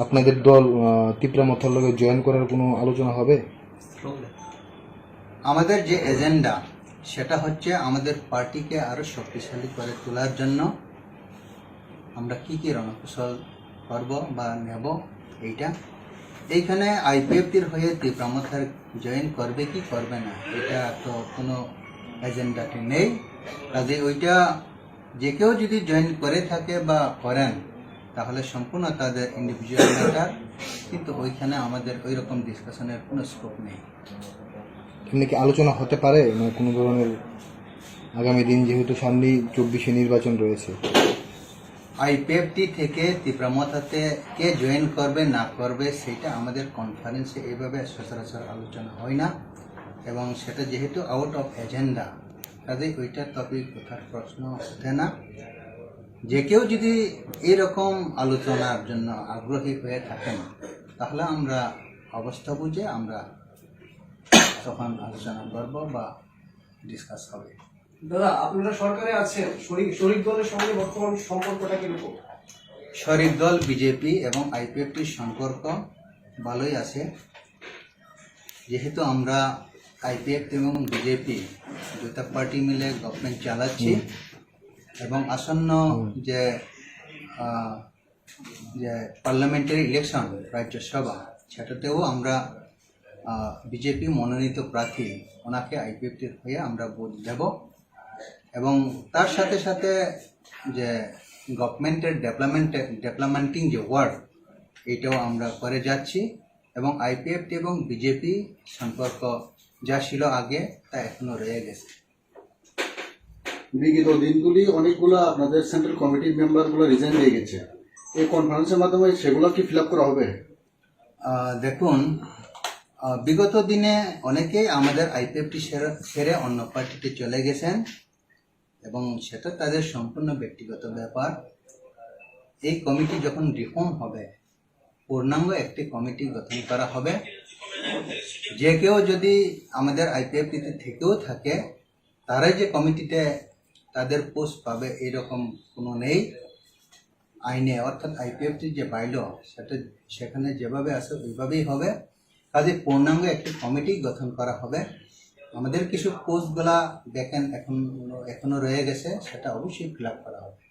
আপনাদের দল তিপ্রা মথার লগে জয়েন করার কোনো আলোচনা হবে? আমাদের যে এজেন্ডা সেটা হচ্ছে আমাদের পার্টিকে আরো শক্তিশালী করে তোলার জন্য আমরা কি কি রণকৌশল করব বা নেব এইটা। এইখানে আইপিএফটির হয়ে তিপ্রা মথার জয়েন করবে কি করবে না এটা তো কোনো এজেন্ডাতে নেই। কাজে ওইটা যে কেউ যদি জয়েন করে থাকে বা করেন তাহলে সম্পূর্ণ তাদের ইন্ডিভিজুয়াল ম্যাটার, কিন্তু ওইখানে আমাদের ওই রকম ডিসকাশনের কোনো স্কোপ নেই। এমনি কি আলোচনা হতে পারে মানে কোনো ধরনের আগামী দিন, যেহেতু সামনেই 24-এ নির্বাচন রয়েছে? আইপিএফটি থেকে তিপ্রা মথাতে কে জয়েন করবে না করবে সেটা আমাদের কনফারেন্সে এইভাবে সচরাচর আলোচনা হয় না, এবং সেটা যেহেতু আউট অফ এজেন্ডা কাজেই ওইটার টপিক ওঠার প্রশ্ন ওঠে না। যে কেউ যদি এরকম আলোচনার জন্য আগ্রহী হয়ে থাকেন তাহলে আমরা অবস্থা বুঝে আমরা তখন আলোচনা করব বা ডিসকাস হবে। দাদা, আপনারা সরকারে আছেন, শরিক দলের সঙ্গে বর্তমান সম্পর্কটা কিরকম? শরিক দল বিজেপি এবং আইপিএফটির সম্পর্ক ভালোই আছে, যেহেতু আমরা আইপিএফটি এবং বিজেপি দুটা পার্টি মিলে গভর্নমেন্ট চালাচ্ছি এবং আসন্ন যে পার্লামেন্টারি ইলেকশন রাজ্যসভা সেটাতেও আমরা বিজেপি মনোনীত প্রার্থী ওনাকে আইপিএফটির হয়ে আমরা ভোট দেব, এবং তার সাথে সাথে যে গভর্নমেন্টের ডেভেলপমেন্টিং যে ওয়ার্ক এইটাও আমরা করে যাচ্ছি, এবং আইপিএফটি এবং বিজেপি সম্পর্ক যা ছিল আগে তা এখনো রয়ে গেছে। বিগত দিনগুলি অনেকগুলো আপনাদের সেন্ট্রাল কমিটির মেম্বারগুলো রিজাইন দিয়ে গেছে, এই কনফারেন্সের মাধ্যমে সেগুলো কি ফিল আপ করা হবে? দেখুন, বিগত দিনে অনেকেই আমাদের আইপিএফটি ছেড়ে অন্য পার্টিতে চলে গেছেন এবং সেটা তাদের সম্পূর্ণ ব্যক্তিগত ব্যাপার। এই কমিটি যখন রিফর্ম হবে পূর্ণাঙ্গ একটি কমিটি গঠন করা হবে। যে কেউ যদি আমাদের আইপিএফটিতে থেকেও থাকে তারা যে কমিটিতে তাদের পোস্ট পাবে এরকম কোনো নেই আইনে, অর্থাৎ আইপিএফটির যে বাইল সেটা সেখানে যেভাবে আছে ওইভাবেই হবে। কাজে পূর্ণাঙ্গ একটি কমিটি গঠন করা হবে। আমাদের কিছু পোস্টগুলা দেখেন এখনো রয়ে গেছে, সেটা অবশ্যই ফিল আপ করা হবে।